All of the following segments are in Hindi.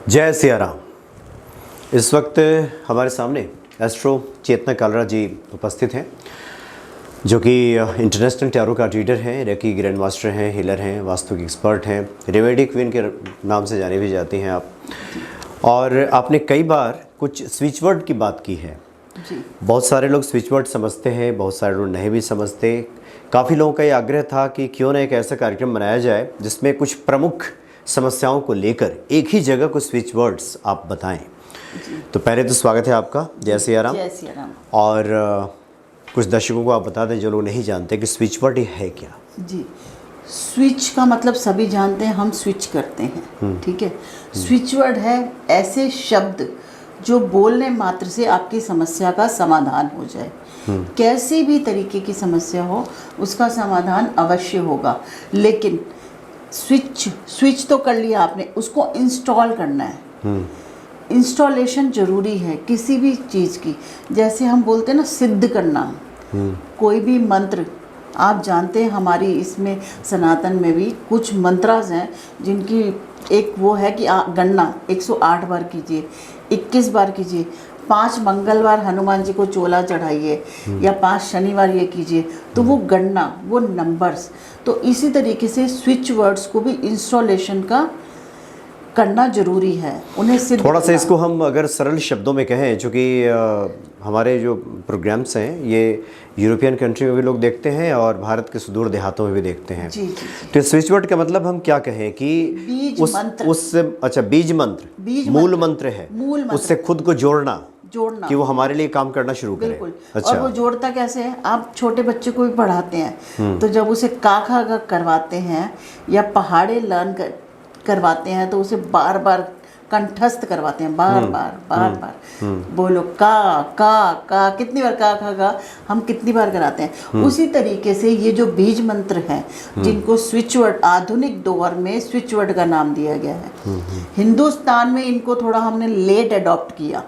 जय सिया राम। इस वक्त हमारे सामने एस्ट्रो चेतना कालरा जी उपस्थित हैं, जो कि इंटरनेशनल टैरो कार्ड रीडर हैं, रेकी ग्रैंड मास्टर हैं, हीलर हैं, वास्तु के एक्सपर्ट हैं, रेमेडी क्वीन के नाम से जाने भी जाती हैं आप। और आपने कई बार कुछ स्विच वर्ड की बात की है जी। बहुत सारे लोग स्विच वर्ड समझते हैं, बहुत सारे लोग नहीं भी समझते। काफ़ी लोगों का ये आग्रह था कि क्यों ना एक ऐसा कार्यक्रम बनाया जाए जिसमें कुछ प्रमुख समस्याओं को लेकर एक ही जगह कुछ स्विच वर्ड्स आप बताएं। तो पहले तो स्वागत है आपका, जय सिया राम। जय सिया राम। और कुछ दर्शकों को आप बता दें जो लोग नहीं जानते कि स्विच वर्ड है क्या। जी, स्विच का मतलब सभी जानते हैं, हम स्विच करते हैं, ठीक है। स्विच वर्ड है ऐसे शब्द जो बोलने मात्र से आपकी समस्या का समाधान हो जाए। कैसी भी तरीके की समस्या हो उसका समाधान अवश्य होगा, लेकिन स्विच तो कर लिया आपने, उसको इंस्टॉल करना है। इंस्टॉलेशन जरूरी है किसी भी चीज़ की। जैसे हम बोलते हैं ना, सिद्ध करना। कोई भी मंत्र आप जानते हैं, हमारी इसमें सनातन में भी कुछ मंत्रास हैं जिनकी एक वो है कि गणना 108 बार कीजिए, 21 बार कीजिए, 5 मंगलवार हनुमान जी को चोला चढ़ाइए, या 5 शनिवार ये कीजिए। तो वो गणना, वो नंबर्स। तो इसी तरीके से स्विच वर्ड्स को भी इंस्टॉलेशन का करना जरूरी है, उन्हें सिद्ध थोड़ा सा करना। इसको हम अगर सरल शब्दों में कहें, चूँकि हमारे जो प्रोग्राम्स हैं ये यूरोपियन कंट्री में भी लोग देखते हैं और भारत के सुदूर देहातों में भी देखते हैं। जी, जी। तो स्विच वर्ड का मतलब हम क्या कहें कि बीज मंत्र। अच्छा, बीज मंत्र मूल मंत्र है, मूल मंत्र। उससे खुद को जोड़ना कि वो हमारे लिए काम करना शुरू करे। बिल्कुल। अच्छा। और वो जोड़ता कैसे है? आप छोटे बच्चे को भी पढ़ाते हैं तो जब उसे का खा गा करवाते हैं या पहाड़े लर्न करवाते हैं तो उसे बार बार कंठस्थ करवाते हैं, बार बार बोलो का कितनी बार का खा गा हम कितनी बार कराते हैं। उसी तरीके से ये जो बीज मंत्र हैं जिनको स्विच वर्ड, आधुनिक दौर में स्विच वर्ड का नाम दिया गया है। हिंदुस्तान में इनको थोड़ा हमने लेट अडॉप्ट किया,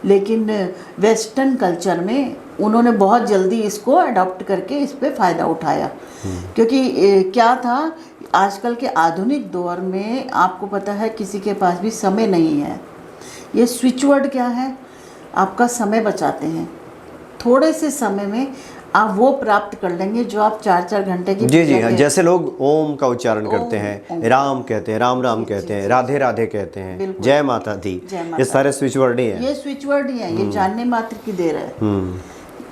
लेकिन वेस्टर्न कल्चर में उन्होंने बहुत जल्दी इसको अडॉप्ट करके इस पे फ़ायदा उठाया। क्योंकि क्या था, आजकल के आधुनिक दौर में आपको पता है किसी के पास भी समय नहीं है। ये स्विच वर्ड क्या है? आपका समय बचाते हैं। थोड़े से समय में आप वो प्राप्त कर लेंगे जो आप 4-4 घंटे की जी हाँ, जैसे लोग ओम का उच्चारण करते हैं, राम कहते हैं, राम राम कहते हैं, राधे राधे कहते हैं, जय माता दी, ये सारे स्विच वर्ड ही हैं। ये स्विच वर्ड ही है, ये जानने मात्र की देर है।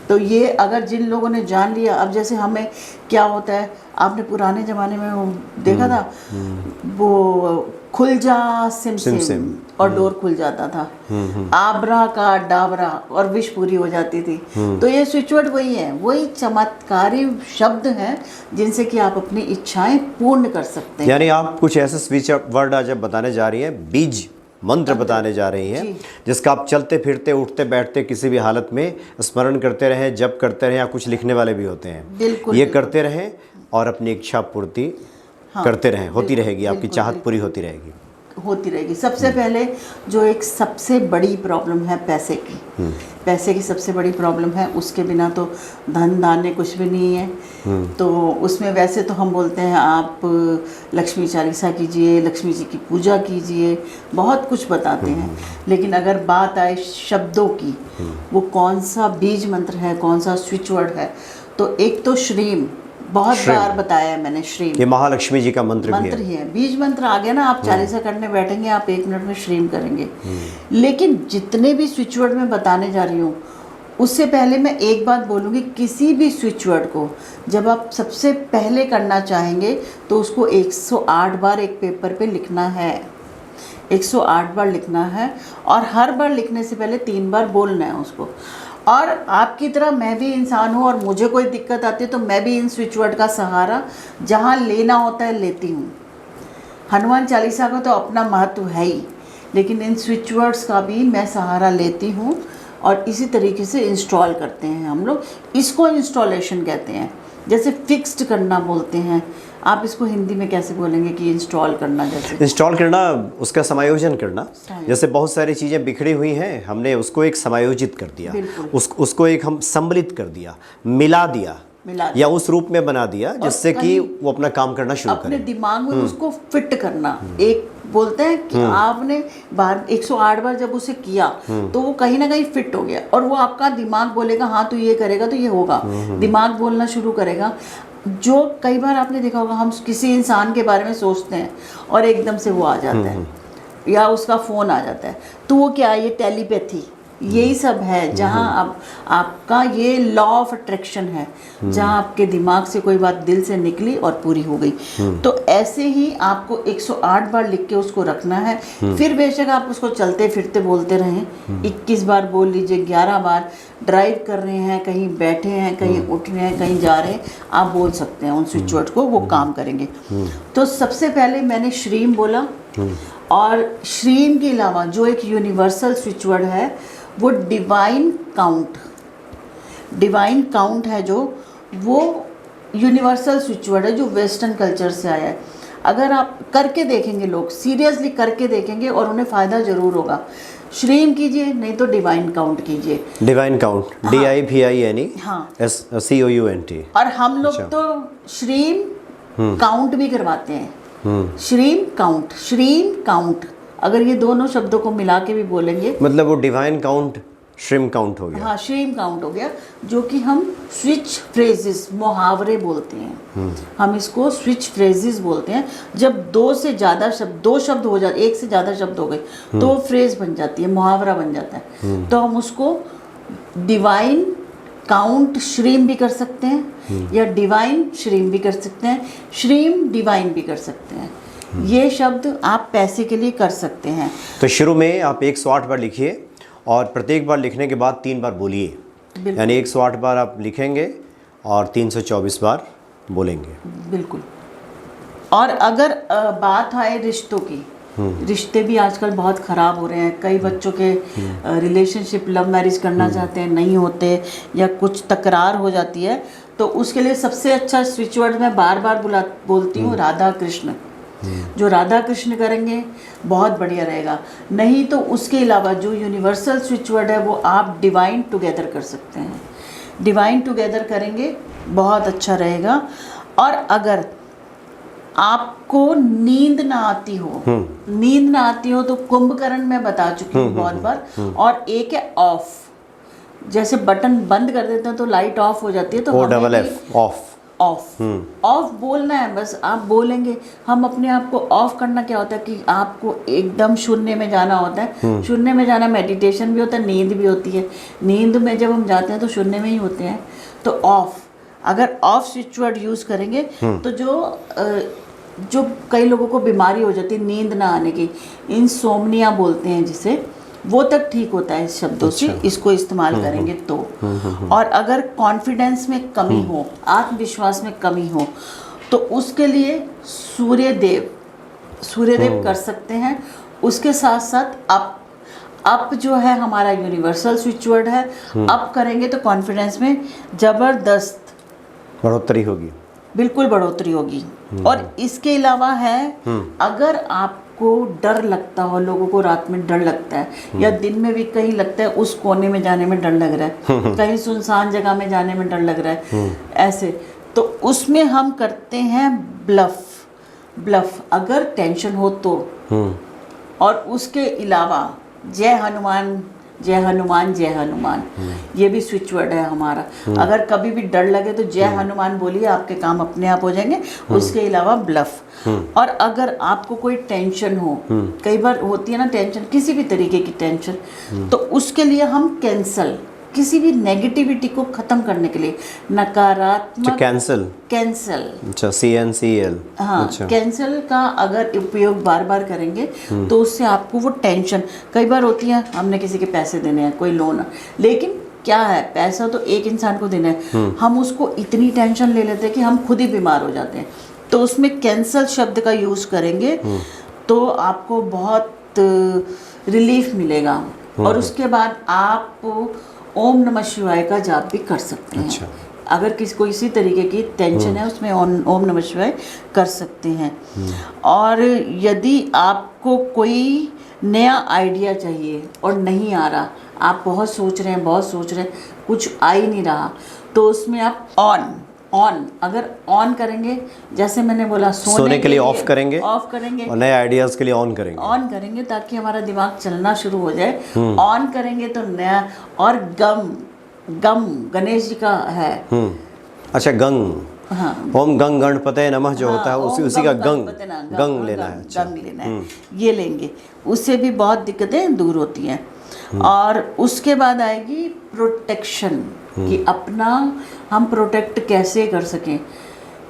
तो ये अगर जिन लोगों ने जान लिया, अब जैसे हमें क्या होता है, आपने पुराने ज़माने में वो देखा था, वो खुल जा सिम सिम और डोर खुल जाता था, आबरा का डाबरा और विश पूरी हो जाती थी। तो ये स्विच वर्ड वही है, वही चमत्कारी शब्द हैं जिनसे कि आप अपनी इच्छाएं पूर्ण कर सकते हैं। यानी आप कुछ ऐसे स्विच वर्ड आज बताने जा रही हैं, बीज मंत्र बताने जा रही हैं, जिसका आप चलते फिरते उठते बैठते किसी भी हालत में स्मरण करते रहें, जप करते रहें, या कुछ लिखने वाले भी होते हैं, बिल्कुल, ये करते रहें और अपनी इच्छा पूर्ति करते रहें, होती रहेगी, आपकी चाहत पूरी होती रहेगी। सबसे पहले जो एक सबसे बड़ी प्रॉब्लम है पैसे की सबसे बड़ी प्रॉब्लम है, उसके बिना तो धन धान्य कुछ भी नहीं है। तो उसमें वैसे तो हम बोलते हैं आप लक्ष्मी चालीसा कीजिए, लक्ष्मी जी की पूजा कीजिए, बहुत कुछ बताते हैं। लेकिन अगर बात आए शब्दों की, वो कौन सा बीज मंत्र है, कौन सा स्विच वर्ड है, तो एक तो श्रीम, बहुत बार बताया है मैंने, श्रीम ये महालक्ष्मी जी का मंत्र ही है। बीज मंत्र आ गया ना, आप चालीसा करने बैठेंगे, आप 1 मिनट में श्रीम करेंगे। लेकिन जितने भी स्विच वर्ड मैं बताने जा रही हूँ, उससे पहले मैं एक बात बोलूँगी, किसी भी स्विच वर्ड को जब आप सबसे पहले करना चाहेंगे तो उसको 108 बार एक पेपर पे लिखना है, 108 बार लिखना है, और हर बार लिखने से पहले 3 बार बोलना है उसको। और आपकी तरह मैं भी इंसान हूँ और मुझे कोई दिक्कत आती है तो मैं भी इन स्विच वर्ड का सहारा जहाँ लेना होता है लेती हूँ। हनुमान चालीसा का तो अपना महत्व है ही, लेकिन इन स्विच वर्ड्स का भी मैं सहारा लेती हूँ और इसी तरीके से इंस्टॉल करते हैं हम लोग। इसको इंस्टॉलेशन कहते हैं, जैसे फिक्स्ड करना बोलते हैं। आप इसको हिंदी में कैसे बोलेंगे कि इंस्टॉल करना? जैसे इंस्टॉल करना, उसका समायोजन करना। जैसे बहुत सारी चीज़ें बिखरी हुई हैं, हमने उसको एक समायोजित कर दिया, उसको एक हम सम्मिलित कर दिया, मिला दिया, मिला या उस रूप में बना दिया जिससे कि कहीं वो अपना काम करना शुरू अपने करे। दिमाग में उसको फिट करना। एक बोलते हैं कि आपने बार 108 बार जब उसे किया तो वो कहीं ना कहीं फिट हो गया, और वो आपका दिमाग बोलेगा हाँ तू ये करेगा तो ये होगा, दिमाग बोलना शुरू करेगा। जो कई बार आपने देखा होगा, हम किसी इंसान के बारे में सोचते हैं और एकदम से वो आ जाता है या उसका फ़ोन आ जाता है, तो वो क्या है, ये टेलीपैथी, यही सब है। जहाँ आपका ये लॉ ऑफ अट्रैक्शन है, जहाँ आपके दिमाग से कोई बात दिल से निकली और पूरी हो गई। तो ऐसे ही आपको 108 बार लिख के उसको रखना है। फिर बेशक आप उसको चलते फिरते बोलते रहें, 21 बार बोल लीजिए, 11 बार ड्राइव कर रहे हैं, कहीं बैठे हैं, कहीं उठ रहे हैं, कहीं जा रहे हैं, आप बोल सकते हैं उन स्विच वर्ड को, वो काम करेंगे। तो सबसे पहले मैंने श्रीम बोला, और श्रीम के अलावा जो एक यूनिवर्सल स्विच वर्ड है वो डिवाइन काउंट। डिवाइन काउंट है जो, वो यूनिवर्सल स्विच वर्ड है जो वेस्टर्न कल्चर से आया है। अगर आप करके देखेंगे, लोग सीरियसली करके देखेंगे और उन्हें फ़ायदा ज़रूर होगा। श्रीम कीजिए, नहीं तो डिवाइन काउंट कीजिए। डिवाइन काउंट, DIVINE हाँ, COUNT। और हम लोग तो श्रीम काउंट भी करवाते हैं। श्रीम काउंट, श्रीम काउंट, अगर ये दोनों शब्दों को मिला के भी बोलेंगे, मतलब वो डिवाइन काउंट श्रिम काउंट हो गया। हाँ, श्रीम काउंट हो गया, जो कि हम स्विच फ्रेजेस, मुहावरे बोलते हैं। हम इसको स्विच फ्रेजेस बोलते हैं। जब दो से ज़्यादा शब्द, दो शब्द हो जाते, एक से ज़्यादा शब्द हो गए तो वो फ्रेज बन जाती है, मुहावरा बन जाता है। तो हम उसको डिवाइन काउंट श्रीम भी कर सकते हैं, या डिवाइन श्रीम भी कर सकते हैं, श्रीम डिवाइन भी कर सकते हैं। ये शब्द आप पैसे के लिए कर सकते हैं। तो शुरू में आप 108 बार लिखिए, और प्रत्येक बार लिखने के बाद 3 बार बोलिए। यानी 108 बार आप लिखेंगे और 324 बार बोलेंगे। बिल्कुल। और अगर बात आए रिश्तों की, रिश्ते भी आजकल बहुत ख़राब हो रहे हैं। कई बच्चों के रिलेशनशिप, लव मैरिज करना चाहते हैं, नहीं होते, या कुछ तकरार हो जाती है, तो उसके लिए सबसे अच्छा स्विच वर्ड मैं बार बार बोलती हूँ, राधा कृष्ण। जो राधा कृष्ण करेंगे बहुत बढ़िया रहेगा। नहीं तो उसके अलावा जो यूनिवर्सल स्विच वर्ड है वो आप डिवाइन टुगेदर कर सकते हैं। डिवाइन टुगेदर करेंगे बहुत अच्छा रहेगा। और अगर आपको नींद ना आती हो, नींद ना आती हो तो कुंभकर्ण मैं बता चुकी हूँ बहुत बार। और एक है ऑफ, जैसे बटन बंद कर देते हैं तो लाइट ऑफ हो जाती है, तो OFF, ऑफ। ऑफ, ऑफ बोलना है बस। आप बोलेंगे, हम अपने आप को ऑफ करना क्या होता है कि आपको एकदम शून्य में जाना होता है। शून्य में जाना मेडिटेशन भी होता है, नींद भी होती है। नींद में जब हम जाते हैं तो शून्य में ही होते हैं। तो ऑफ, अगर ऑफ स्विच वर्ड यूज़ करेंगे तो जो कई लोगों को बीमारी हो जाती है नींद ना आने की, इंसोम्निया बोलते हैं जिसे, वो तक ठीक होता है इस शब्दों से। इसको इस्तेमाल करेंगे तो। और अगर कॉन्फिडेंस में कमी हो, आत्मविश्वास में कमी हो, तो उसके लिए सूर्यदेव कर सकते हैं। उसके साथ साथ अप जो है हमारा यूनिवर्सल स्विच वर्ड है, अप करेंगे तो कॉन्फिडेंस में ज़बरदस्त बढ़ोतरी होगी, बिल्कुल बढ़ोतरी होगी। और इसके अलावा है, अगर आपको डर लगता हो, लोगों को रात में डर लगता है या दिन में भी कहीं लगता है उस कोने में जाने में डर लग रहा है, कहीं सुनसान जगह में जाने में डर लग रहा है, ऐसे, तो उसमें हम करते हैं ब्लफ। ब्लफ अगर टेंशन हो तो। और उसके अलावा जय हनुमान, जय हनुमान, जय हनुमान, ये भी स्विच वर्ड है हमारा। अगर कभी भी डर लगे तो जय हनुमान बोलिए, आपके काम अपने आप हो जाएंगे। उसके अलावा ब्लफ। और अगर आपको कोई टेंशन हो, कई बार होती है ना टेंशन, किसी भी तरीके की टेंशन, तो उसके लिए हम कैंसल, किसी भी नेगेटिविटी को ख़त्म करने के लिए, नकारात्मक कैंसल, कैंसल, अच्छा, CNCL। हाँ, अच्छा। कैंसल का अगर उपयोग बार बार करेंगे तो उससे आपको वो टेंशन, कई बार होती है हमने किसी के पैसे देने हैं, कोई लोन, लेकिन क्या है, पैसा तो एक इंसान को देना है, हम उसको इतनी टेंशन ले लेते हैं कि हम खुद ही बीमार हो जाते हैं। तो उसमें कैंसल शब्द का यूज़ करेंगे तो आपको बहुत रिलीफ मिलेगा। और उसके बाद आप ओम नमः शिवाय का जाप भी कर सकते हैं। अच्छा। अगर किसी तरीके की टेंशन है उसमें ओम नमः शिवाय कर सकते हैं। और यदि आपको कोई नया आइडिया चाहिए और नहीं आ रहा, आप बहुत सोच रहे हैं, कुछ आ ही नहीं रहा, तो उसमें आप ऑन, अगर ऑन करेंगे, जैसे मैंने बोला सोने के लिए ऑफ करेंगे और नए आइडियाज़ के लिए ऑन करेंगे ताकि हमारा दिमाग चलना शुरू हो जाए। ऑन करेंगे तो नया, और गम गणेश जी का है। अच्छा, गंग, हाँ, ओम गंग गणपते नमः जो होता है ओम उसी का गंग गणपते ना, गंग लेना है। अच्छा, गंग लेना है, ये लेंगे, उससे भी बहुत दिक्कतें दूर होती हैं। और उसके बाद आएगी प्रोटेक्शन, कि अपना हम प्रोटेक्ट कैसे कर सकें।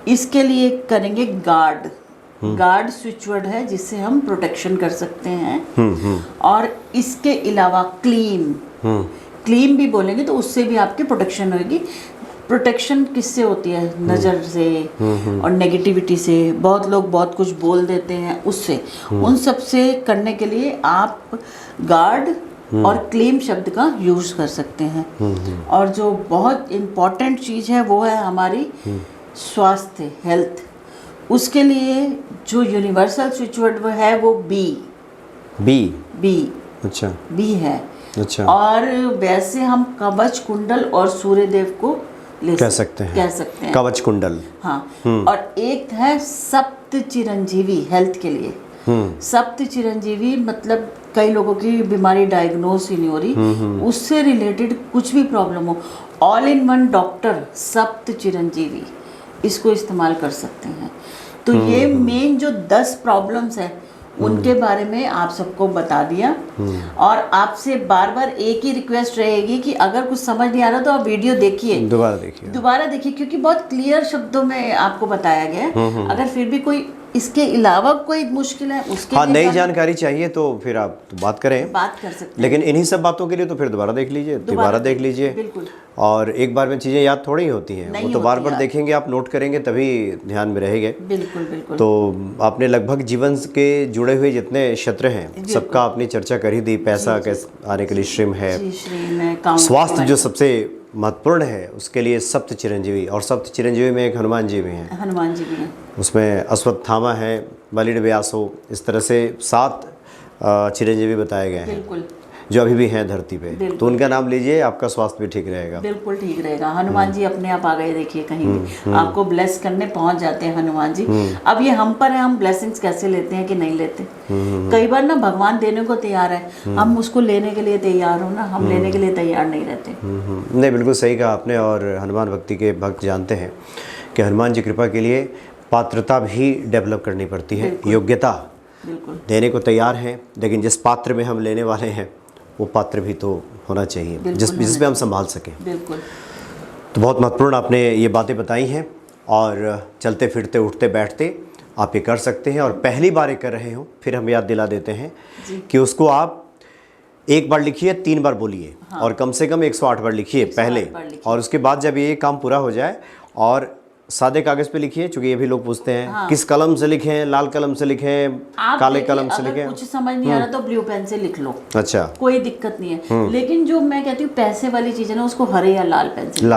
इसके लिए करेंगे गार्ड स्विच वर्ड है जिससे हम प्रोटेक्शन कर सकते हैं। और इसके अलावा क्लीम भी बोलेंगे तो उससे भी आपकी प्रोटेक्शन होगी। प्रोटेक्शन किससे होती है? नज़र से और नेगेटिविटी से, बहुत लोग बहुत कुछ बोल देते हैं उससे, उन सब से करने के लिए आप गार्ड और क्लेम शब्द का यूज़ कर सकते हैं। और जो बहुत इम्पॉर्टेंट चीज़ है वो है हमारी स्वास्थ्य, हेल्थ। उसके लिए जो यूनिवर्सल स्विच वर्ड वो है वो बी। अच्छा, बी है। अच्छा, और वैसे हम कवच कुंडल और सूर्यदेव को कह सकते हैं कवच कुंडल। हाँ, और एक है सप्त चिरंजीवी, हेल्थ के लिए। सप्त चिरंजीवी मतलब कई लोगों की बीमारी डायग्नोस ही नहीं हो रही, उससे रिलेटेड कुछ भी प्रॉब्लम हो, ऑल इन वन डॉक्टर सप्त चिरंजीवी, इसको इस्तेमाल कर सकते हैं। तो ये मेन जो 10 प्रॉब्लम्स है उनके बारे में आप सबको बता दिया। और आपसे बार बार एक ही रिक्वेस्ट रहेगी कि अगर कुछ समझ नहीं आ रहा तो आप वीडियो देखिए, दोबारा देखिए, क्योंकि बहुत क्लियर शब्दों में आपको बताया गया है। अगर फिर भी कोई इसके अलावा कोई मुश्किल है, उसके हाँ, नई जानकारी चाहिए तो फिर आप बात कर सकते हैं। लेकिन इन्हीं सब बातों के लिए तो फिर दोबारा देख लीजिए, बिल्कुल। और एक बार में चीज़ें याद थोड़ी होती हैं, वो तो बार बार देखेंगे, आप नोट करेंगे तभी ध्यान में रहेंगे। बिल्कुल। तो आपने लगभग जीवन के जुड़े हुए जितने क्षेत्र हैं सबका आपने चर्चा कर ही दी। पैसा कैसे आने के लिए श्रम है, स्वास्थ्य जो सबसे महत्वपूर्ण है उसके लिए सप्त चिरंजीवी, और सप्त चिरंजीवी में एक हनुमान जी भी हैं। उसमें अश्वत्थामा है, बलिड व्यासो, इस तरह से 7 चिरंजीवी बताए गए हैं जो अभी भी हैं धरती पे। तो उनका नाम लीजिए, आपका स्वास्थ्य भी ठीक रहेगा। बिल्कुल ठीक रहेगा। हनुमान जी अपने आप आ गए, देखिए कहीं भी आपको ब्लेस करने पहुंच जाते हैं हनुमान जी। अब ये हम पर है, हम ब्लेसिंग्स कैसे लेते हैं कि नहीं लेते। कई बार ना भगवान देने को तैयार है, हम उसको लेने के लिए तैयार हो ना, हम लेने के लिए तैयार नहीं रहते। नहीं, बिल्कुल सही कहा आपने। और हनुमान भक्ति के भक्त जानते हैं कि हनुमान जी कृपा के लिए पात्रता भी डेवलप करनी पड़ती है, योग्यता देने को तैयार है, लेकिन जिस पात्र में हम लेने वाले हैं वो पात्र भी तो होना चाहिए जिसमें हम संभाल सकें। बिल्कुल। तो बहुत महत्वपूर्ण आपने ये बातें बताई हैं, और चलते फिरते उठते बैठते आप ये कर सकते हैं। और पहली बार ये कर रहे हो फिर हम याद दिला देते हैं कि उसको आप एक बार लिखिए, 3 बार बोलिए, और कम से कम 108 बार लिखिए पहले। और उसके बाद जब ये काम पूरा हो जाए, और सादे कागज़ पे लिखिए, क्योंकि ये भी लोग पूछते हैं किस कलम से लिखें, लाल कलम से लिखें, काले कलम से लिखें। कुछ समझ नहीं आ रहा तो ब्लू पेन से लिख लो, अच्छा, कोई दिक्कत नहीं है। लेकिन जो मैं कहती हूँ पैसे वाली चीज़ है ना, उसको हरे या लाल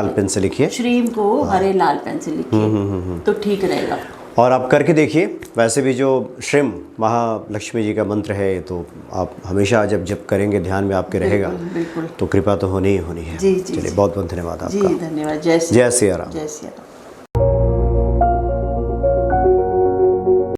पेन से लिखिए। श्रीम को हरे लाल पेन से लिखिए तो ठीक रहेगा। और आप करके देखिए। वैसे भी जो श्रीम महालक्ष्मी जी का मंत्र है, तो आप हमेशा जब करेंगे ध्यान में आपके रहेगा। बिल्कुल। तो कृपा तो होनी ही होनी है। जी। चलिए, बहुत बहुत धन्यवाद आपका। जी धन्यवाद। जय सिया राम। जय सिया राम।